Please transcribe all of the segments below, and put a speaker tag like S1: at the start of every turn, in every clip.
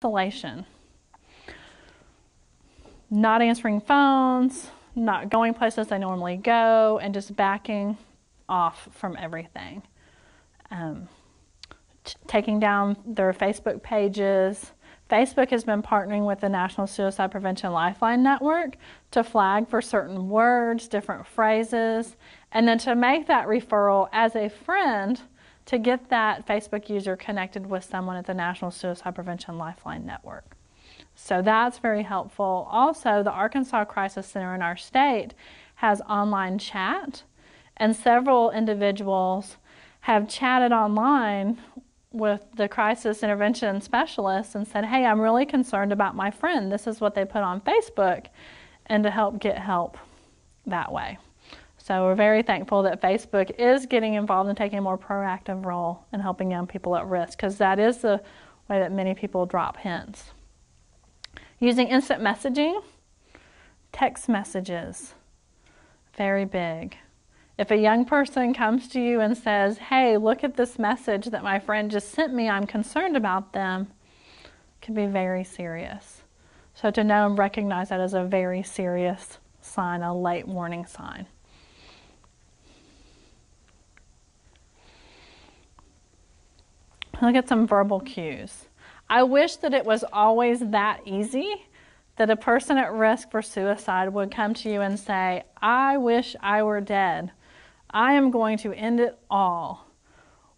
S1: isolation. Not answering phones, not going places they normally go, and just backing off from everything. Taking down their Facebook pages. Facebook has been partnering with the National Suicide Prevention Lifeline Network to flag for certain words, different phrases, and then to make that referral as a friend to get that Facebook user connected with someone at the National Suicide Prevention Lifeline Network. So that's very helpful. Also, the Arkansas Crisis Center in our state has online chat, and several individuals have chatted online with the crisis intervention specialists and said, hey, I'm really concerned about my friend. This is what they put on Facebook, and to help get help that way. So we're very thankful that Facebook is getting involved and taking a more proactive role in helping young people at risk, because that is the way that many people drop hints. Using instant messaging, text messages, very big. If a young person comes to you and says, hey, look at this message that my friend just sent me, I'm concerned about them, it can be very serious. So to know and recognize that as a very serious sign, a late warning sign. Look at some verbal cues. I wish that it was always that easy that a person at risk for suicide would come to you and say, I wish I were dead. I am going to end it all.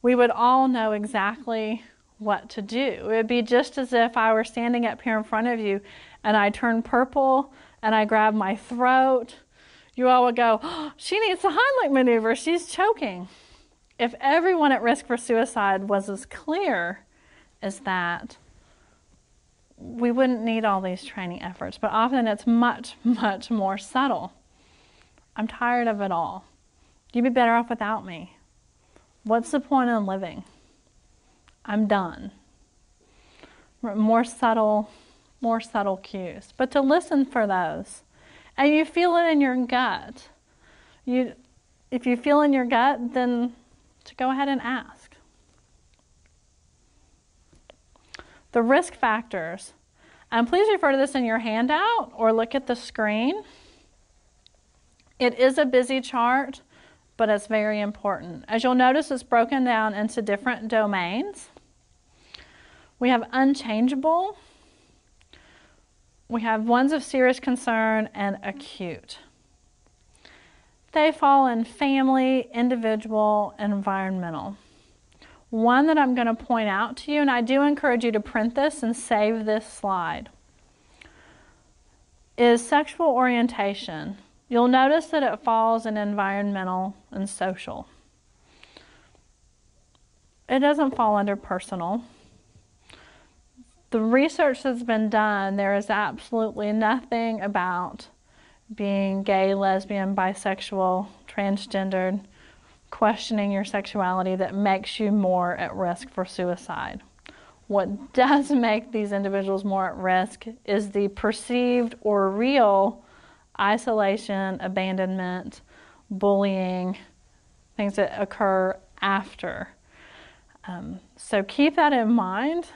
S1: We would all know exactly what to do. It would be just as if I were standing up here in front of you and I turn purple and I grab my throat. You all would go, oh, she needs a Heimlich maneuver, she's choking. If everyone at risk for suicide was as clear as that, we wouldn't need all these training efforts, but often it's much, much more subtle. I'm tired of it all. You'd be better off without me. What's the point in living? I'm done. More subtle cues. But to listen for those. And you feel it in your gut. If you feel in your gut, then to go ahead and ask. The risk factors. And please refer to this in your handout or look at the screen. It is a busy chart, but it's very important. As you'll notice, it's broken down into different domains. We have unchangeable. We have ones of serious concern and acute. They fall in family, individual, and environmental. One that I'm going to point out to you, and I do encourage you to print this and save this slide, is sexual orientation. You'll notice that it falls in environmental and social. It doesn't fall under personal. The research that's been done, there is absolutely nothing about being gay, lesbian, bisexual, transgendered, questioning your sexuality that makes you more at risk for suicide. What does make these individuals more at risk is the perceived or real isolation, abandonment, bullying, things that occur after. So keep that in mind.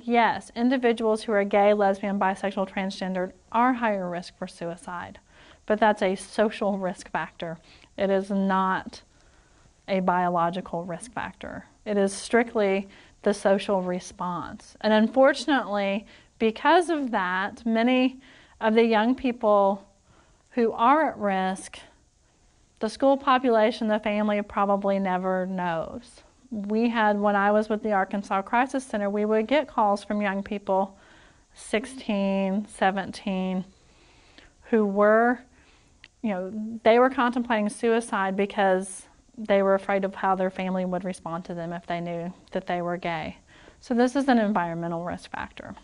S1: Yes, individuals who are gay, lesbian, bisexual, transgendered are higher risk for suicide, but that's a social risk factor. It is not a biological risk factor. It is strictly the social response. And unfortunately, because of that, many of the young people who are at risk, the school population, the family probably never knows. When I was with the Arkansas Crisis Center, we would get calls from young people, 16, 17, who were, they were contemplating suicide because they were afraid of how their family would respond to them if they knew that they were gay. So this is an environmental risk factor.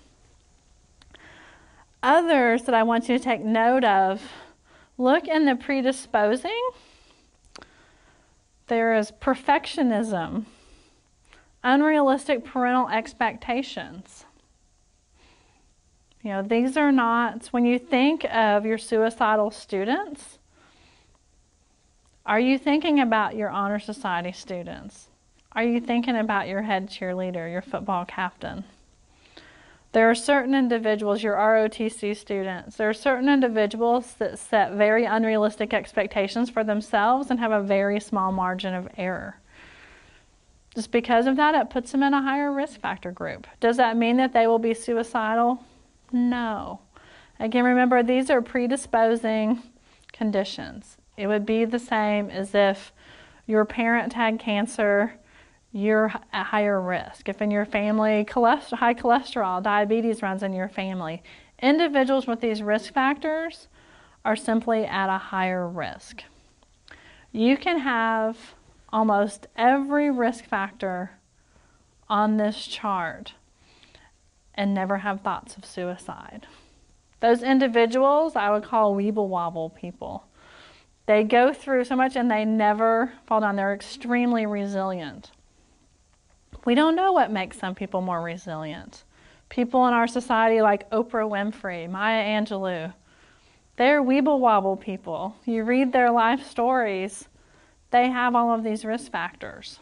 S1: Others that I want you to take note of, look in the predisposing. There is perfectionism, unrealistic parental expectations. These are not, when you think of your suicidal students, are you thinking about your honor society students? Are you thinking about your head cheerleader, your football captain? There are certain individuals, your ROTC students, there are certain individuals that set very unrealistic expectations for themselves and have a very small margin of error. Just because of that, it puts them in a higher risk factor group. Does that mean that they will be suicidal? No. Again, remember, these are predisposing conditions. It would be the same as if your parent had cancer, you're at higher risk. If in your family, high cholesterol, diabetes runs in your family, individuals with these risk factors are simply at a higher risk. You can have almost every risk factor on this chart and never have thoughts of suicide. Those individuals I would call weeble wobble people. They go through so much and they never fall down. They're extremely resilient. We don't know what makes some people more resilient. People in our society like Oprah Winfrey, Maya Angelou, they're weeble wobble people. You read their life stories, they have all of these risk factors.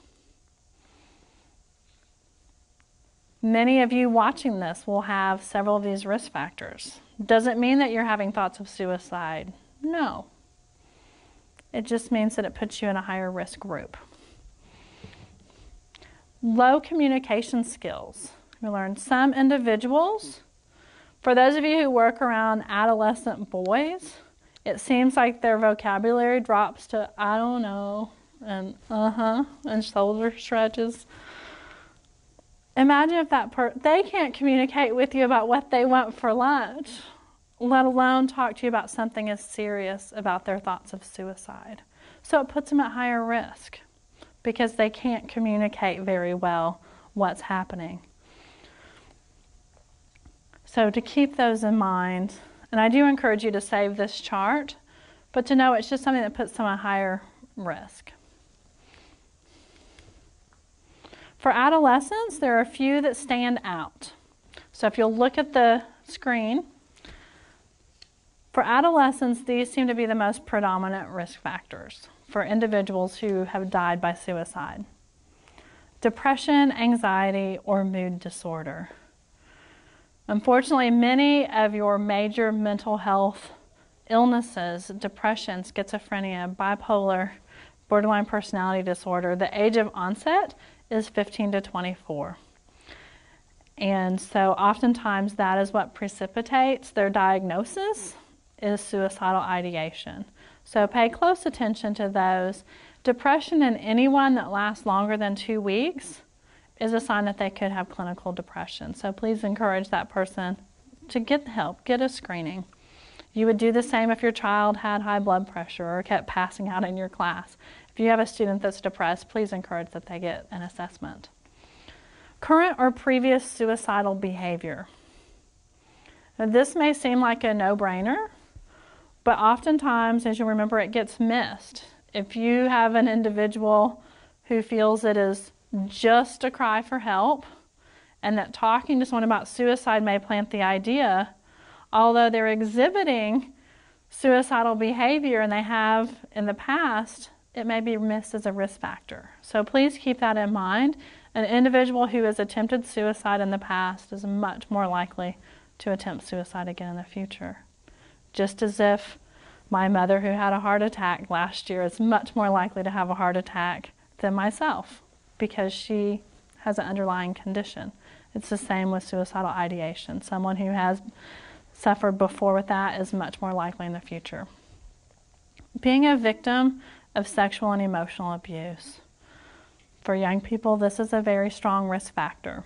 S1: Many of you watching this will have several of these risk factors. Doesn't mean that you're having thoughts of suicide. No. It just means that it puts you in a higher risk group. Low communication skills. We learned some individuals, for those of you who work around adolescent boys, it seems like their vocabulary drops to I don't know and and shoulder stretches. Imagine if they can't communicate with you about what they want for lunch, let alone talk to you about something as serious about their thoughts of suicide. So it puts them at higher risk because they can't communicate very well what's happening. So to keep those in mind, and I do encourage you to save this chart, but to know it's just something that puts them at higher risk. For adolescents, there are a few that stand out. So if you'll look at the screen, for adolescents, these seem to be the most predominant risk factors for individuals who have died by suicide. Depression, anxiety, or mood disorder. Unfortunately, many of your major mental health illnesses, depression, schizophrenia, bipolar, borderline personality disorder, the age of onset is 15 to 24. And so oftentimes that is what precipitates their diagnosis is suicidal ideation. So pay close attention to those. Depression in anyone that lasts longer than 2 weeks is a sign that they could have clinical depression. So please encourage that person to get help, get a screening. You would do the same if your child had high blood pressure or kept passing out in your class. If you have a student that's depressed, please encourage that they get an assessment. Current or previous suicidal behavior. Now, this may seem like a no-brainer, but oftentimes, as you remember, it gets missed. If you have an individual who feels it is just a cry for help and that talking to someone about suicide may plant the idea, although they're exhibiting suicidal behavior and they have in the past, it may be missed as a risk factor. So please keep that in mind. An individual who has attempted suicide in the past is much more likely to attempt suicide again in the future. Just as if my mother who had a heart attack last year is much more likely to have a heart attack than myself because she has an underlying condition. It's the same with suicidal ideation. Someone who has suffered before with that is much more likely in the future. Being a victim of sexual and emotional abuse. For young people, this is a very strong risk factor.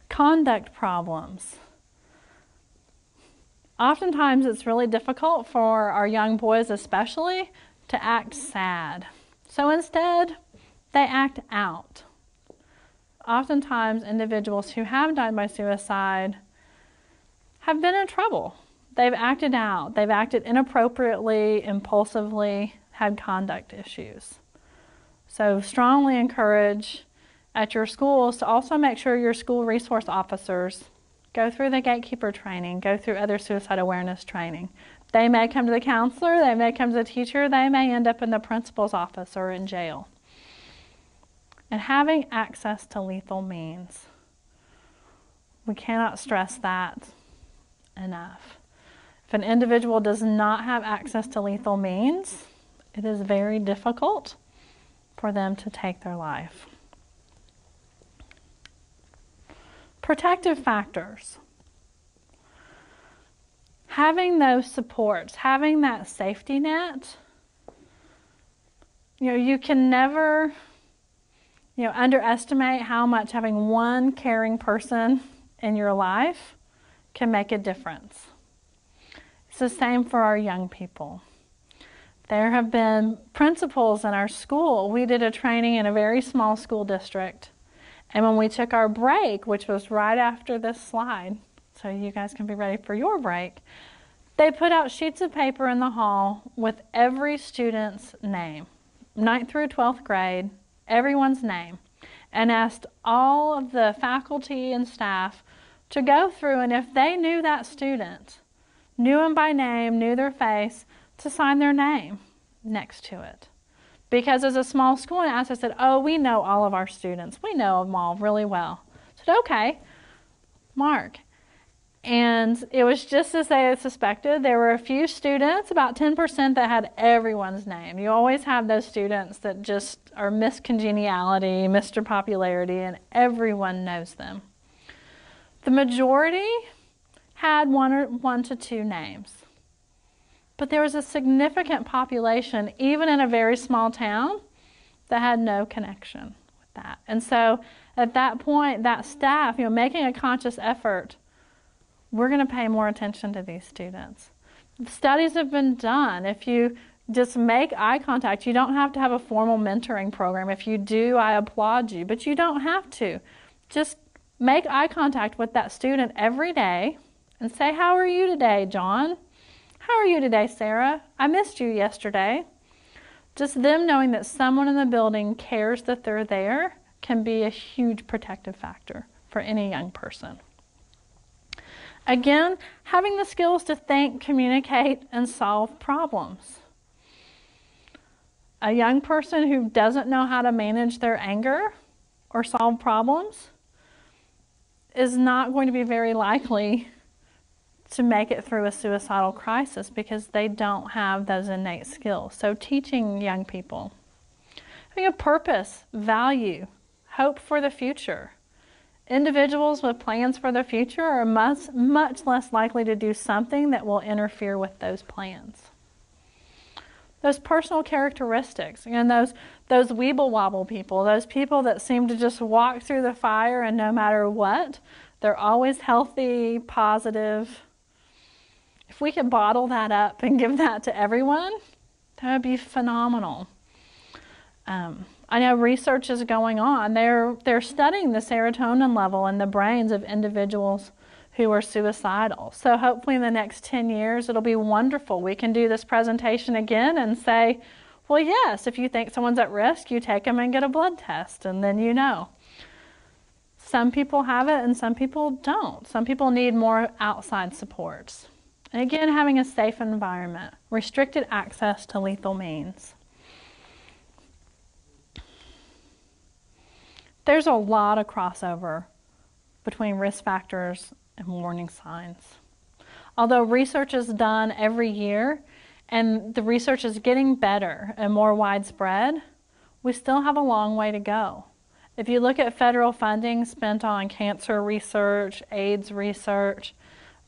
S1: Conduct problems. Oftentimes it's really difficult for our young boys especially to act sad. So instead, they act out. Oftentimes individuals who have died by suicide have been in trouble. They've acted out. They've acted inappropriately, impulsively, had conduct issues. So strongly encourage at your schools to also make sure your school resource officers go through the gatekeeper training, go through other suicide awareness training. They may come to the counselor, they may come to the teacher, they may end up in the principal's office or in jail. And having access to lethal means. We cannot stress that enough. If an individual does not have access to lethal means, it is very difficult for them to take their life. Protective factors. Having those supports, having that safety net, you can never, underestimate how much having one caring person in your life can make a difference. It's the same for our young people. There have been principals in our school. We did a training in a very small school district. And when we took our break, which was right after this slide, so you guys can be ready for your break, they put out sheets of paper in the hall with every student's name, 9th through 12th grade, everyone's name, and asked all of the faculty and staff to go through, and if they knew that student, knew them by name, knew their face, to sign their name next to it. Because as a small school, I said, oh, we know all of our students. We know them all really well. I said, okay, Mark. And it was just as they had suspected. There were a few students, about 10%, that had everyone's name. You always have those students that just are Miss Congeniality, Mr. Popularity, and everyone knows them. The majority had one to two names. But there was a significant population, even in a very small town, that had no connection with that. And so at that point, that staff, making a conscious effort, we're going to pay more attention to these students. Studies have been done. If you just make eye contact, you don't have to have a formal mentoring program. If you do, I applaud you, but you don't have to. Just make eye contact with that student every day and say, how are you today, John? How are you today, Sarah? I missed you yesterday. Just them knowing that someone in the building cares that they're there can be a huge protective factor for any young person. Again, having the skills to think, communicate, and solve problems. A young person who doesn't know how to manage their anger or solve problems is not going to be very likely to make it through a suicidal crisis because they don't have those innate skills. So teaching young people, having a purpose, value, hope for the future. Individuals with plans for the future are much less likely to do something that will interfere with those plans. Those personal characteristics, those weeble wobble people, those people that seem to just walk through the fire and no matter what, they're always healthy, positive. If we could bottle that up and give that to everyone, that would be phenomenal. I know research is going on. They're studying the serotonin level in the brains of individuals who are suicidal. So hopefully in the next 10 years, it'll be wonderful. We can do this presentation again and say, well, yes, if you think someone's at risk, you take them and get a blood test, and then you know. Some people have it and some people don't. Some people need more outside supports. And again, having a safe environment, restricted access to lethal means. There's a lot of crossover between risk factors and warning signs. Although research is done every year and the research is getting better and more widespread, we still have a long way to go. If you look at federal funding spent on cancer research, AIDS research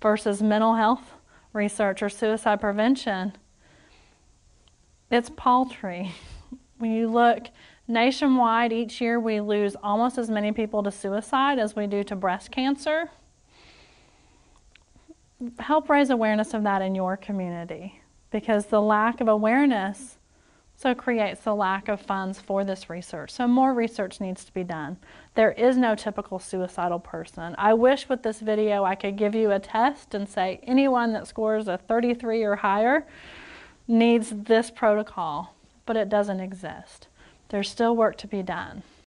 S1: versus mental health research or suicide prevention, it's paltry. When you look nationwide, each year we lose almost as many people to suicide as we do to breast cancer. Help raise awareness of that in your community, because the lack of awareness so creates the lack of funds for this research. So more research needs to be done. There is no typical suicidal person. I wish with this video I could give you a test and say anyone that scores a 33 or higher needs this protocol, but it doesn't exist. There's still work to be done.